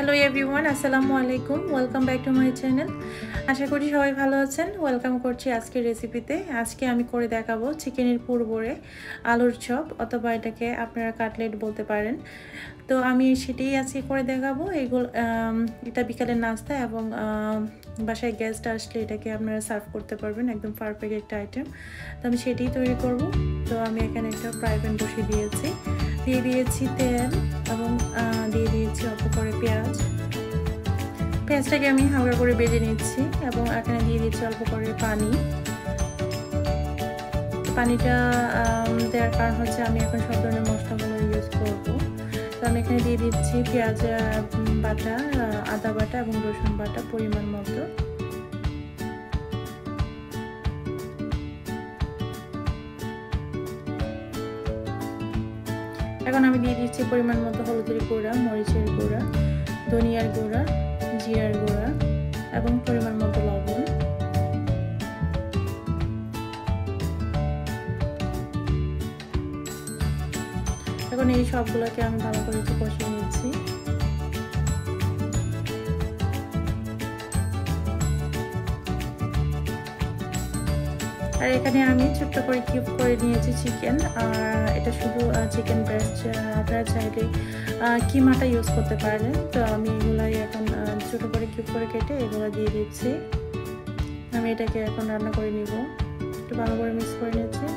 Hello everyone, আসসালামু আলাইকুম। Welcome back to my channel. আশা করি সবাই ভালো আছেন। ওয়েলকাম করছি আজকের রেসিপিতে। আজকে আমি করে দেখাবো চিকেনের পুরবরে আলুর চপ, অথবা এটাকে আপনারা কাটলেট বলতে পারেন। তো আমি সেটাই আজকে করে দেখাবো। এটা বিকালের নাস্তা এবং বাসায় গেস্ট আসলে এটাকে আপনারা সার্ভ করতে পারবেন। একদম পারফেক্ট একটা আইটেম। তো আমি সেটাই তৈরি করব। তো আমি এখানে একটা ফ্রাই প্যান বসিয়ে দিয়ে দিয়েছি তেল এবং দিয়ে দিয়েছি অল্প করে পেঁয়াজটাকে আমি হালকা করে ভেজে নিচ্ছি এবং এখানে দিয়ে দিচ্ছি অল্প করে পানিটা দেওয়ার কারণ হচ্ছে আমি এখন সব ধরনের মশলাগুলো ইউজ করবো। তো আমি এখানে দিয়ে দিচ্ছি পেঁয়াজ বাটা, আদা বাটা এবং রসুন বাটা পরিমাণ মতো। এখন আমি দিয়ে দিচ্ছি পরিমাণ মতো হলুদের গুঁড়া, মরিচের গুঁড়া, ধনিয়ার গুঁড়া, জিরার গুঁড়া এবং পরিমাণ মতো লবণ। এখন এই সবগুলোকে আমি ভালো করে একটু কষিয়ে নিচ্ছি। আর এখানে আমি ছোট্ট করে কিউব করে নিয়েছি চিকেন। আর এটা শুধু চিকেন ব্রেস্ট, আপনারা চাইলে কিমাটা ইউজ করতে পারেন। তো আমি এগুলাই এখন ছোট করে কিউব করে কেটে এগুলো দিয়ে দিচ্ছি। আমি এটাকে এখন রান্না করে নিব। একটু ভালো করে মিক্স করে নিচ্ছি।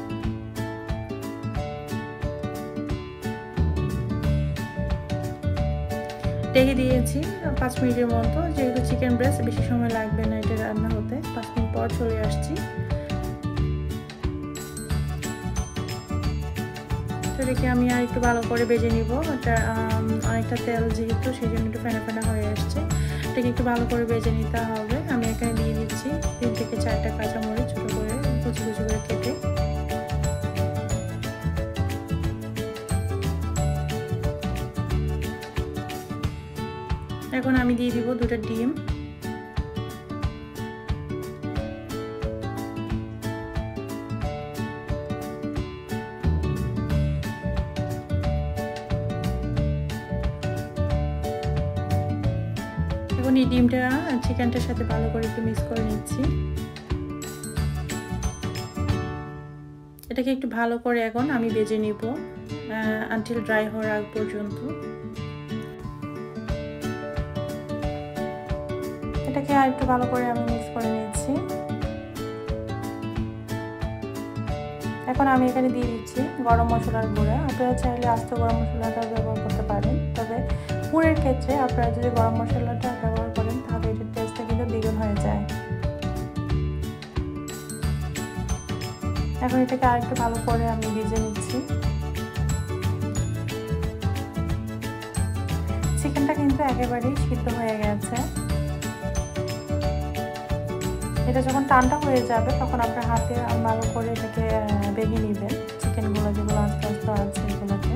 ঢেকে দিয়েছি 5 মিনিটের মতো। যেহেতু চিকেন ব্রেস্ট বেশি সময় লাগবে না এটা রান্না হতে, 5 মিনিট পর চলে আসছি। এটাকে আমি আর একটু ভালো করে ভেজে নিব। এটা অনেকটা তেল যেহেতু, সেই জন্য একটু ফেনা ফেনা হয়ে আসছে। এটাকে একটু ভালো করে ভেজে নিতে হবে। আমি এখানে দিয়ে দিচ্ছি 3 থেকে 4টা কাঁচামরিচ ছোট করে কুচি কুচি করে কেটে। এখন আমি দিয়ে দিব 2টা ডিম। এখন এই ডিমটা চিকেনটার সাথে ভালো করে একটু মিক্স করে নিচ্ছি। এটাকে একটু ভালো করে এখন আমি ভেজে নিব আনটিল ড্রাই হওয়ার আগ পর্যন্ত। এটাকে আর একটু ভালো করে আমি মিক্স করে নিচ্ছি। এখন আমি এখানে দিয়ে দিচ্ছি গরম মশলার গুঁড়া। আপনারা চাইলে আস্ত গরম মশলাটা ব্যবহার করতে পারেন, তবে পুরের ক্ষেত্রে আপনারা যদি গরম মশলাটা ব্যবহার করেন তাহলে এটার টেস্টটা কিন্তু দ্বিগুণ হয়ে যায়। এখন এটাকে আর একটু ভালো করে আমি ভেজে নিচ্ছি। চিকেনটা কিন্তু একেবারেই সিদ্ধ হয়ে গেছে। এটা যখন টানটা হয়ে যাবে তখন আপনার হাতে ভালো করে এটাকে ভেঙে নেবেন, চিকেনগুলো যেগুলো আস্তে আস্তে আছে এগুলোকে।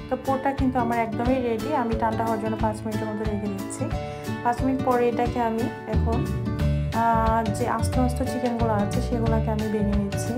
তো পোরটা কিন্তু আমার একদমই রেডি। আমি ঠান্ডা হওয়ার জন্য 5 মিনিটের মতো রেখে দিচ্ছি। 5 মিনিট পরে এটাকে আমি এখন যে আস্ত আস্ত চিকেনগুলো আছে সেগুলোকে আমি ভেঙে নিচ্ছি।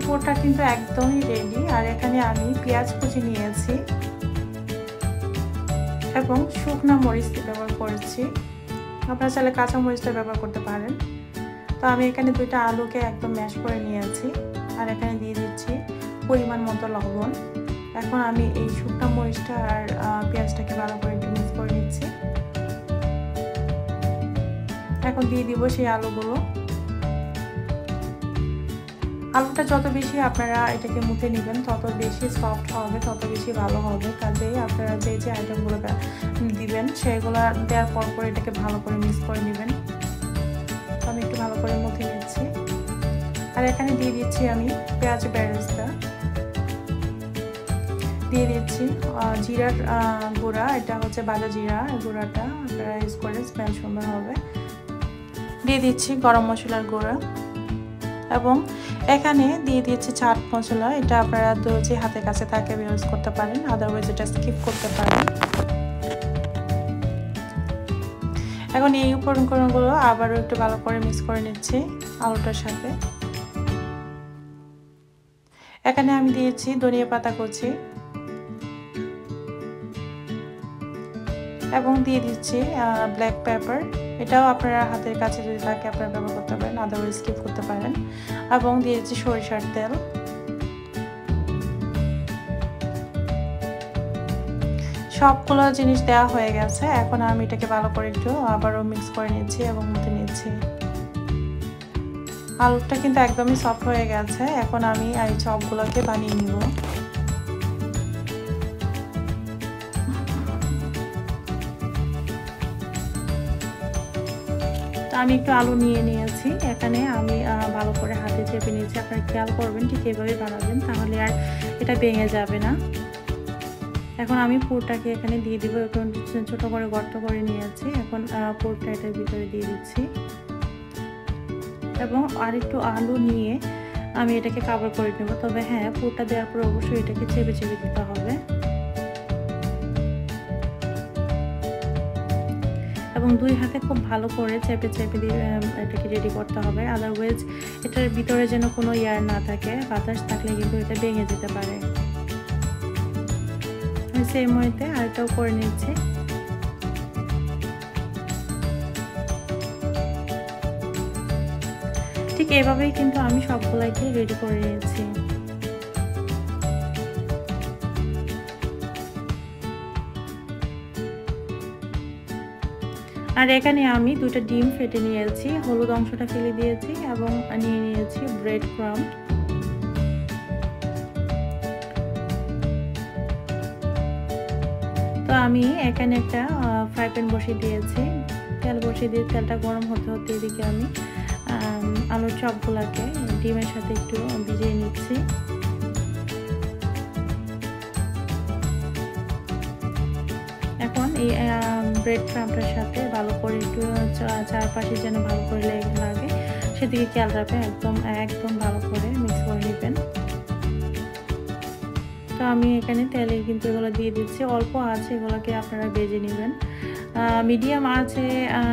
পোরটা কিন্তু একদমই রেডি। আর এখানে আমি পেঁয়াজ কুচি নিয়েছি এবং শুকনো মরিচ ব্যবহার করেছি। আপনারা চাইলে কাঁচা মরিচটা ব্যবহার করতে পারেন। তো আমি এখানে 2টা আলুকে একদম ম্যাশ করে নিয়েছি। আর এখানে দিয়ে দিচ্ছি পরিমাণ মতো লবণ। এখন আমি এই শুকনো মরিচটা আর পেঁয়াজটাকে ভালো করে একটু মিক্স করে নিচ্ছি। এখন দিয়ে দিব সেই আলুগুলো। আলুটা যত বেশি আপনারা এটাকে মুথে নেবেন তত বেশি সফট হবে, তত বেশি ভালো হবে। কাজেই আপনারা যে যে আইটেমগুলো দিবেন সেগুলো দেওয়ার পর এটাকে ভালো করে মিক্স করে নেবেন। আমি একটু ভালো করে মুথে নিচ্ছি। আর এখানে দিয়ে দিচ্ছি আমি পেঁয়াজ বেরেস্তা, দিয়ে দিচ্ছি জিরার গুঁড়া। এটা হচ্ছে ভাজা জিরা গুঁড়াটা আপনারা ইউজ করে স্মেল সুন্দর হবে। দিয়ে দিচ্ছি গরম মশলার গুঁড়া এবং এখানে দিয়ে দিয়েছি চাট মশলা। এটা আপনারা যে হাতের কাছে থাকে ইউজ করতে পারেন, আদারওয়াইজ এটা স্কিপ করতে পারেন। এখন এই উপকরণগুলো আবারও একটু ভালো করে মিক্স করে নিচ্ছি আলুটার সাথে। এখানে আমি দিয়েছি ধনিয়া পাতা কুচি এবং দিয়ে দিচ্ছি ব্ল্যাক পেপার। এটাও আপনারা হাতের কাছে যদি থাকে আপনারা ব্যবহার করতে পারেন, আদারওয়াইজ স্কিপ করতে পারেন। এবং দিয়ে দিচ্ছি সরিষার তেল। সবগুলো জিনিস দেওয়া হয়ে গেছে। এখন আমি এটাকে ভালো করে একটু আবারও মিক্স করে নিচ্ছি এবং মধ্যে নিচ্ছি। আলুটা কিন্তু একদমই সফট হয়ে গেছে। এখন আমি এই চপগুলোকে বানিয়ে নিব। আমি একটু আলু নিয়ে নিয়েছি। এখানে আমি ভালো করে হাতে চেপে নিয়েছি। আপনারা খেয়াল করবেন ঠিক এভাবে বানাবেন, তাহলে আর এটা ভেঙে যাবে না। এখন আমি পুরটাকে এখানে দিয়ে দিব। একটু ছোট করে গর্ত করে নিয়েছি। এখন পুরটা এটার ভিতরে দিয়ে দিচ্ছি এবং আর একটু আলু নিয়ে আমি এটাকে কভার করে নেব। তবে হ্যাঁ, পুরটা দেওয়ার পর অবশ্যই এটাকে চেপে চেপে দিতে হবে এবং দুই হাতে খুব ভালো করে চেপে চেপে দিয়ে এটাকে রেডি করতে হবে। আদারওয়াইজ এটার ভিতরে যেন কোনো এয়ার না থাকে, বাতাস থাকলে কিন্তু এটা ভেঙে যেতে পারে। সেম ওয়েতে আরেকটাও করে নিচ্ছি। ঠিক এভাবেই কিন্তু আমি সবগুলাকে রেডি করে নিয়েছি। আর এখানে আমি দুটো ডিম ফেটে নিয়েছি, হলুদ অংশটা ফেলে দিয়েছি এবং নিয়ে নিয়েছি ব্রেড ক্রাম্ব। তো আমি এখানে একটা ফ্রাই প্যান বসিয়ে দিয়েছি। তেল বসিয়ে দিয়ে তেলটা গরম হতে হতে এদিকে আমি আলুর চপগুলোকে ডিমের সাথে একটু ভিজিয়ে নিচ্ছি। এখন এই ব্রেড ক্রাম্বটার সাথে ভালো করে একটু চারপাশে যেন ভালো করে লাগে সেদিকে খেয়াল রাখবেন। একদম ভালো করে মিক্স করে নেবেন। তো আমি এখানে তেলে কিন্তু এগুলো দিয়ে দিচ্ছি। অল্প আছে, এগুলোকে আপনারা ভেজে নেবেন। মিডিয়াম আছে,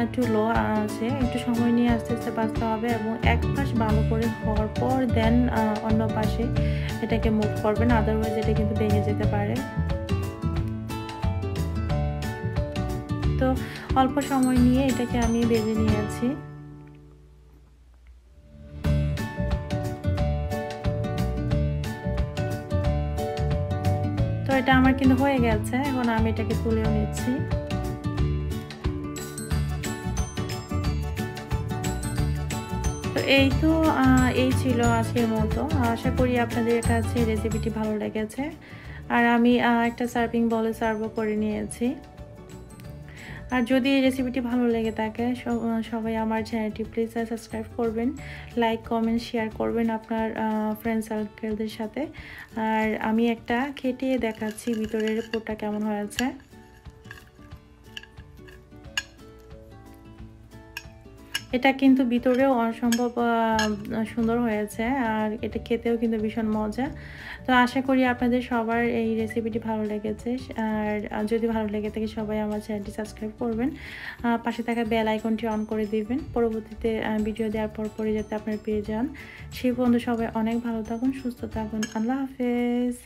একটু লো আছে, একটু সময় নিয়ে আস্তে আস্তে ভাজতে হবে এবং এক পাশ ভালো করে হওয়ার পর দেন অন্য পাশে এটাকে মুভ করবেন, আদারওয়াইজ এটা কিন্তু ভেঙে যেতে পারে। তো অল্প সময় নিয়ে এটাকে আমি ভেজে নিয়েছি। তো এটা আমার কিন্তু হয়ে গেছে। এখন আমি এটাকে তুলেও নিচ্ছি। তো এই ছিল আজকের মতো। আশা করি আপনাদের কাছে রেসিপিটি ভালো লেগেছে। আর আমি একটা সার্ভিং বলে সার্ভও করে নিয়েছি। আর যদি এই রেসিপিটি ভালো লেগে থাকে সবাই আমার চ্যানেলটি প্লিজ সাবস্ক্রাইব করবেন, লাইক কমেন্ট শেয়ার করবেন আপনার ফ্রেন্ড সার্কেলদের সাথে। আর আমি একটা খেটে দেখাচ্ছি ভিতরের পুরটা কেমন হয়েছে। এটা কিন্তু ভিতরেও অসম্ভব সুন্দর হয়েছে আর এটা খেতেও কিন্তু ভীষণ মজা। তো আশা করি আপনাদের সবার এই রেসিপিটি ভালো লেগেছে। আর যদি ভালো লেগে থাকে সবাই আমার চ্যানেলটি সাবস্ক্রাইব করবেন, পাশে থাকা বেল আইকনটি অন করে দিবেন পরবর্তীতে ভিডিও দেওয়ার পরে যাতে আপনারা পেয়ে যান। সেই পর্যন্ত সবাই অনেক ভালো থাকুন, সুস্থ থাকুন। আল্লাহ হাফেজ।